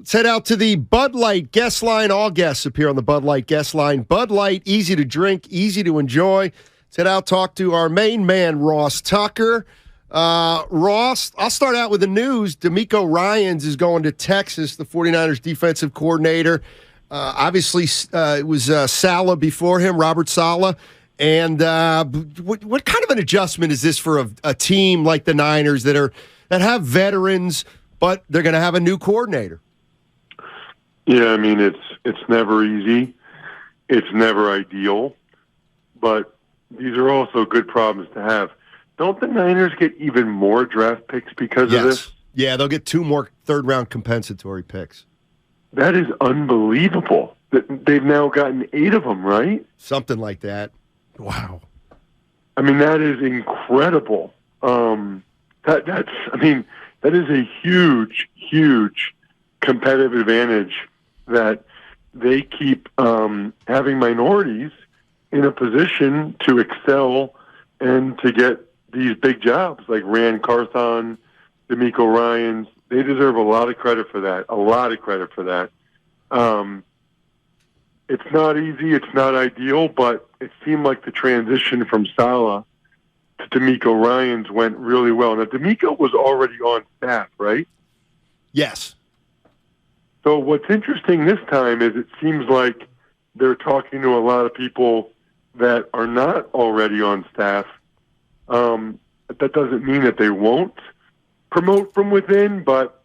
Let's head out to the Bud Light guest line. All guests appear on the Bud Light guest line. Bud Light, easy to drink, easy to enjoy. Let's head out, talk to our main man, Ross Tucker. Ross, I'll start out with the news. DeMeco Ryans is going to Texas, the 49ers defensive coordinator. Obviously, it was Saleh before him, Robert Saleh. And what kind of an adjustment is this for a team like the Niners that have veterans, but they're going to have a new coordinator? Yeah, I mean, it's never easy. It's never ideal. But these are also good problems to have. Don't the Niners get even more draft picks because of this? Yeah, they'll get 2 more third-round compensatory picks. That is unbelievable. They've now gotten 8 of them, right? Something like that. Wow. I mean, that is incredible. That is a huge, huge competitive advantage that they keep having minorities in a position to excel and to get these big jobs like Rand Carthon, DeMeco Ryans. They deserve a lot of credit for that, It's not easy, it's not ideal, but it seemed like the transition from Saleh to DeMeco Ryans went really well. Now, DeMeco was already on staff, right? Yes. So what's interesting this time is it seems like they're talking to a lot of people that are not already on staff. That doesn't mean that they won't promote from within, but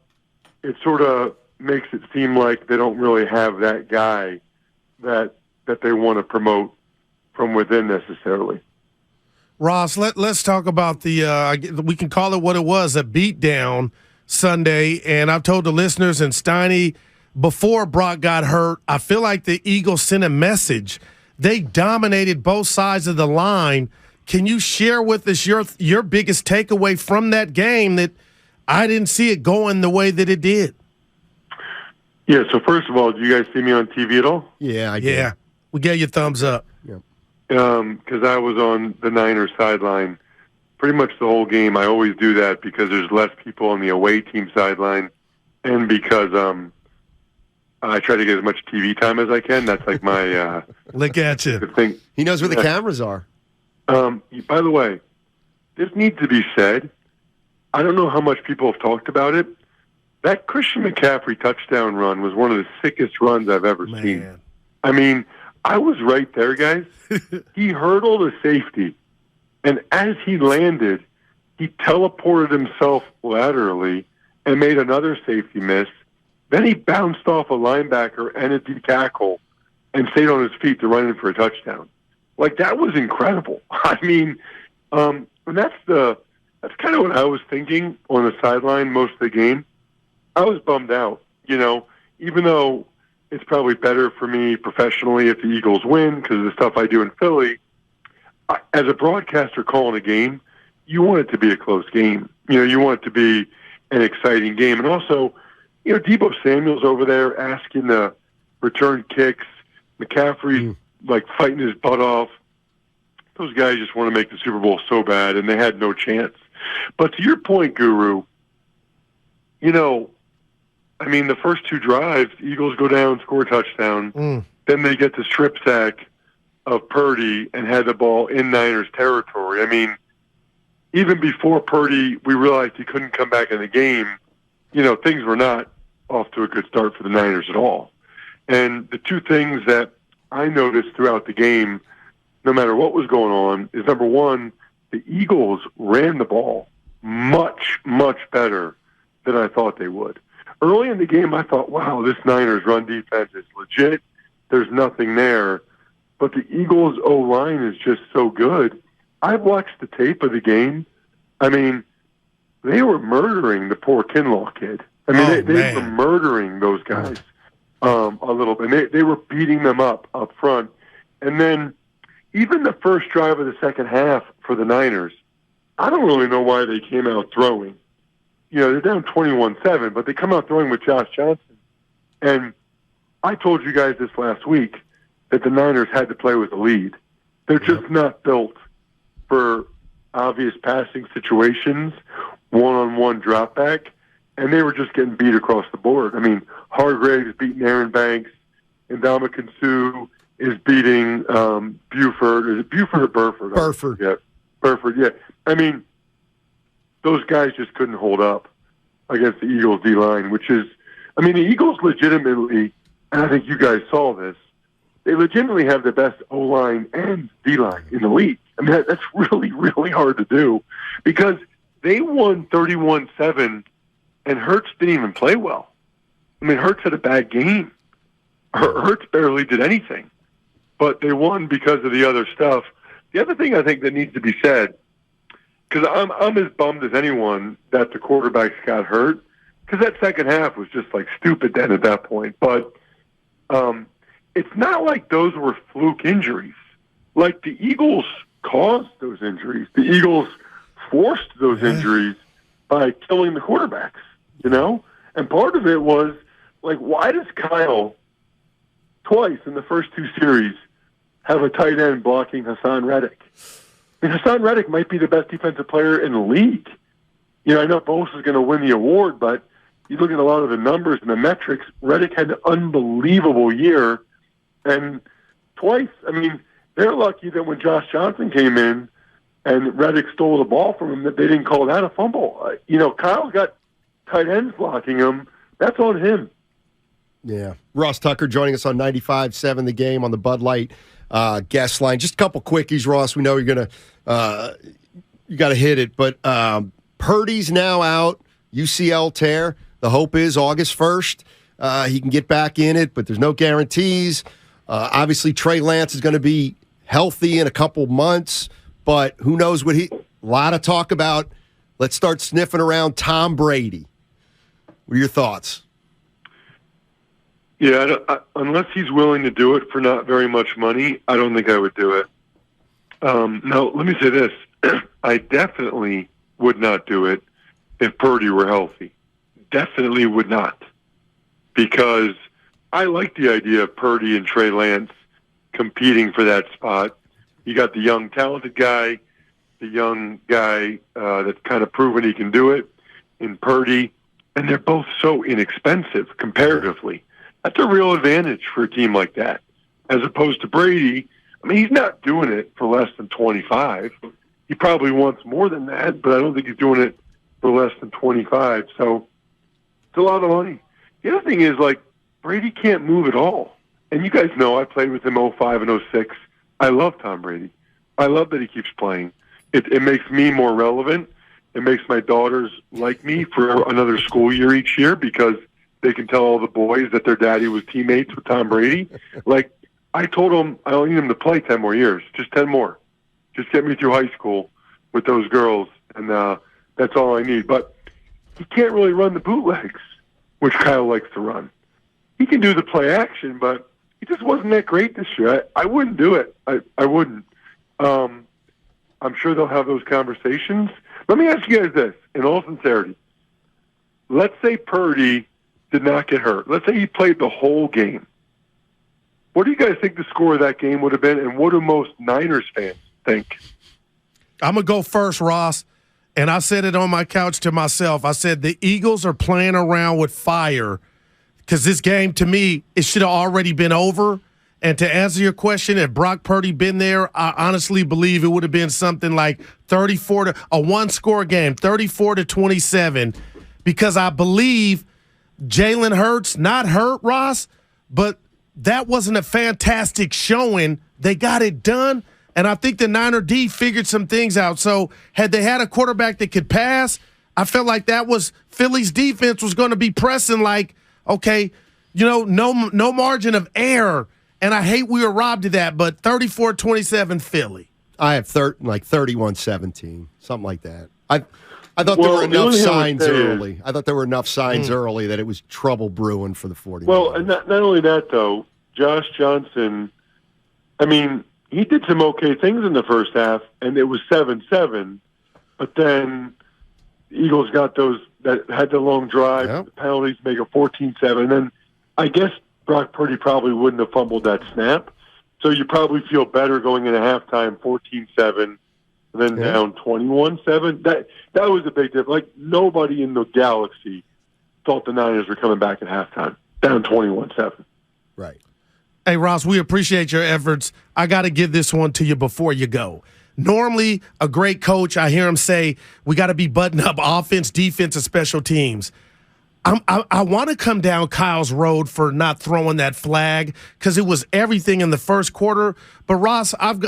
it sort of makes it seem like they don't really have that guy that they want to promote from within necessarily. Ross, let's talk about we can call it what it was, a beatdown Sunday. And I've told the listeners and Steiny before Brock got hurt, I feel like the Eagles sent a message. They dominated both sides of the line. Can you share with us your biggest takeaway from that game that I didn't see it going the way that it did? Yeah, so first of all, did you guys see me on TV at all? Yeah, I did. Yeah, we gave you a thumbs up. Yep. Because I was on the Niners sideline pretty much the whole game. I always do that because there's less people on the away team sideline and because I try to get as much TV time as I can. That's like my look at you. thing. He knows where the cameras are. By the way, this needs to be said. I don't know how much people have talked about it. That Christian McCaffrey touchdown run was one of the sickest runs I've ever seen. I mean, I was right there, guys. He hurdled a safety, and as he landed, he teleported himself laterally and made another safety miss. Then he bounced off a linebacker and a D tackle and stayed on his feet to run in for a touchdown. Like, that was incredible. I mean, and that's kind of what I was thinking on the sideline most of the game. I was bummed out, even though it's probably better for me professionally if the Eagles win because of the stuff I do in Philly. As a broadcaster calling a game, you want it to be a close game. You want it to be an exciting game. And also, Deebo Samuel's over there asking the return kicks. McCaffrey's like fighting his butt off. Those guys just want to make the Super Bowl so bad, and they had no chance. But to your point, Guru, I mean, the first 2 drives, the Eagles go down, score a touchdown. Then they get the strip sack of Purdy and had the ball in Niners territory. I mean, even before Purdy, we realized he couldn't come back in the game. Things were not off to a good start for the Niners at all. And the 2 things that I noticed throughout the game, no matter what was going on, is number one, the Eagles ran the ball much, much better than I thought they would. Early in the game, I thought, wow, this Niners run defense is legit. There's nothing there. But the Eagles' O-line is just so good. I've watched the tape of the game. I mean, they were murdering the poor Kinlaw kid. I mean, they were murdering those guys a little bit. They were beating them up front. And then even the first drive of the second half for the Niners, I don't really know why they came out throwing. They're down 21-7, but they come out throwing with Josh Johnson. And I told you guys this last week that the Niners had to play with a lead. They're just not built for obvious passing situations, one-on-one drop back. and they were just getting beat across the board. I mean, Hargraves beating Aaron Banks, and Ndamukong Suh is beating Buford. Is it Buford or Burford? Burford. Yeah, Burford, yeah. I mean, those guys just couldn't hold up against the Eagles' D-line, which is, I mean, the Eagles legitimately, and I think you guys saw this, they legitimately have the best O-line and D-line in the league. I mean, that's really, really hard to do because they won 31-7, and Hurts didn't even play well. I mean, Hurts had a bad game. Hurts barely did anything, but they won because of the other stuff. The other thing I think that needs to be said, because I'm as bummed as anyone that the quarterbacks got hurt, because that second half was just like stupid then at that point. But it's not like those were fluke injuries. Like the Eagles caused those injuries. The Eagles forced those injuries by killing the quarterbacks, you know? And part of it was, like, why does Kyle twice in the first two series have a tight end blocking Hassan Reddick? I mean, Hassan Reddick might be the best defensive player in the league. You know, I know Bosa is going to win the award, but you look at a lot of the numbers and the metrics, Reddick had an unbelievable year. And twice, I mean, they're lucky that when Josh Johnson came in and Reddick stole the ball from him, that they didn't call that a fumble. You know, Kyle's got tight ends blocking him. That's on him. Yeah. Ross Tucker joining us on 95.7 The Game on the Bud Light guest line. Just a couple quickies, Ross. We know you're going to you got to hit it, but Purdy's now out, UCL tear. The hope is August 1st he can get back in it, but there's no guarantees. Obviously, Trey Lance is going to be healthy in a couple months, but who knows what a lot of talk about. Let's start sniffing around Tom Brady. What are your thoughts? Yeah, unless he's willing to do it for not very much money, I don't think I would do it. Now, let me say this. I definitely would not do it if Purdy were healthy. Definitely would not. Because I like the idea of Purdy and Trey Lance competing for that spot. You got the young, talented guy, the young guy that's kind of proven he can do it in Purdy, and they're both so inexpensive comparatively. That's a real advantage for a team like that, as opposed to Brady. I mean, he's not doing it for less than 25. He probably wants more than that, but I don't think he's doing it for less than 25. So it's a lot of money. The other thing is, like, Brady can't move at all. And you guys know I played with him 05 and 06. I love Tom Brady. I love that he keeps playing. It makes me more relevant. It makes my daughters like me for another school year each year because they can tell all the boys that their daddy was teammates with Tom Brady. Like, I told them I don't need him to play 10 more years, just 10 more. Just get me through high school with those girls, and that's all I need. But he can't really run the bootlegs, which Kyle likes to run. He can do the play action, but he just wasn't that great this year. I wouldn't do it. I wouldn't. I'm sure they'll have those conversations. Let me ask you guys this, in all sincerity. Let's say Purdy did not get hurt. Let's say he played the whole game. What do you guys think the score of that game would have been, and what do most Niners fans think? I'm going to go first, Ross, and I said it on my couch to myself. I said the Eagles are playing around with fire because this game, to me, it should have already been over. And to answer your question, if Brock Purdy been there, I honestly believe it would have been something like a one-score game, 34-27, because I believe Jalen Hurts, not hurt, Ross, but that wasn't a fantastic showing. They got it done, and I think the Niner D figured some things out. So had they had a quarterback that could pass, I felt like that was Philly's defense was going to be pressing like, okay, no margin of error. And I hate we were robbed of that, but 34-27 Philly. I have 31-17, something like that. I thought there were enough signs early. I thought there were enough signs early that it was trouble brewing for the 49ers. Well, and not only that, though, Josh Johnson, I mean, he did some okay things in the first half, and it was 7-7. But then the Eagles got those that had the long drive, the penalties, make it 14-7. And then I guess Brock Purdy probably wouldn't have fumbled that snap. So you probably feel better going into halftime 14-7, then down 21-7. That was a big difference. Like, nobody in the galaxy thought the Niners were coming back at halftime, down 21-7. Right. Hey, Ross, we appreciate your efforts. I got to give this one to you before you go. Normally, a great coach, I hear him say, we got to be buttoned up offense, defense, and special teams. I want to come down Kyle's road for not throwing that flag because it was everything in the first quarter. But, Ross, I've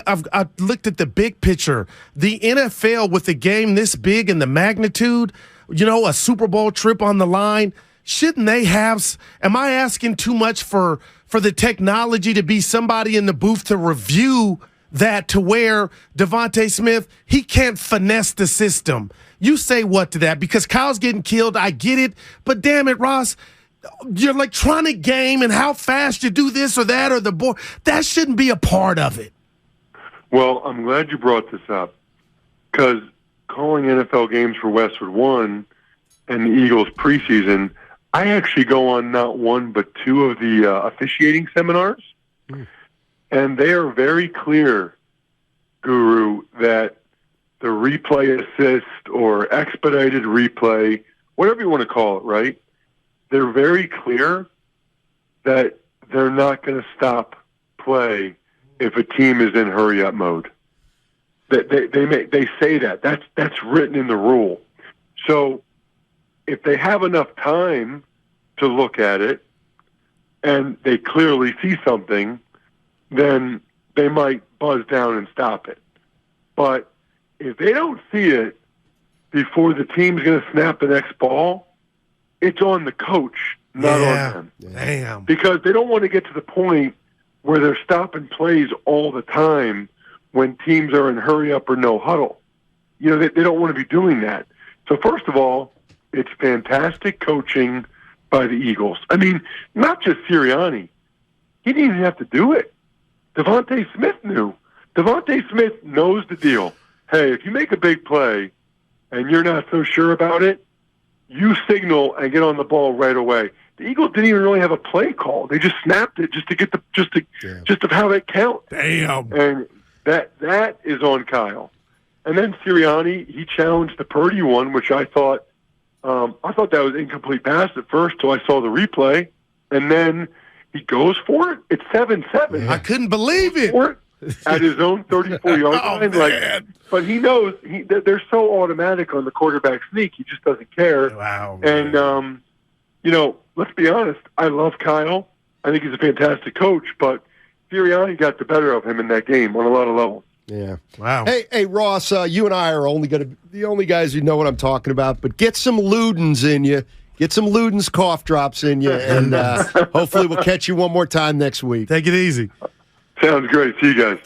looked at the big picture. The NFL with a game this big and the magnitude, a Super Bowl trip on the line, shouldn't they have – am I asking too much for the technology to be somebody in the booth to review that to where Devontae Smith, he can't finesse the system? You say what to that? Because Kyle's getting killed. I get it. But damn it, Ross, your electronic game and how fast you do this or that or the board, that shouldn't be a part of it. Well, I'm glad you brought this up because calling NFL games for Westwood One and the Eagles preseason, I actually go on not one but two of the officiating seminars. And they are very clear, Guru, that the replay assist or expedited replay, whatever you want to call it, right? They're very clear that they're not going to stop play if a team is in hurry-up mode. They say that. That's written in the rule. So if they have enough time to look at it and they clearly see something, then they might buzz down and stop it. But if they don't see it before the team's going to snap the next ball, it's on the coach, not on them. Damn. Because they don't want to get to the point where they're stopping plays all the time when teams are in hurry up or no huddle. They don't want to be doing that. So first of all, it's fantastic coaching by the Eagles. I mean, not just Sirianni. He didn't even have to do it. Devontae Smith knew. Devontae Smith knows the deal. Hey, if you make a big play and you're not so sure about it, you signal and get on the ball right away. The Eagles didn't even really have a play call. They just snapped it just to have it count. Damn. And that is on Kyle. And then Sirianni, he challenged the Purdy one, which I thought that was incomplete pass at first till I saw the replay, and then he goes for it. It's 7-7. I couldn't believe it. At his own 34-yard line. But he knows they're so automatic on the quarterback sneak. He just doesn't care. Wow. And, let's be honest. I love Kyle. I think he's a fantastic coach. But Sirianni got the better of him in that game on a lot of levels. Yeah. Wow. Hey, Ross, you and I are only going to be the only guys who know what I'm talking about. But get some Ludens in you. Get some Ludens cough drops in you. And hopefully we'll catch you one more time next week. Take it easy. Sounds great. See you guys.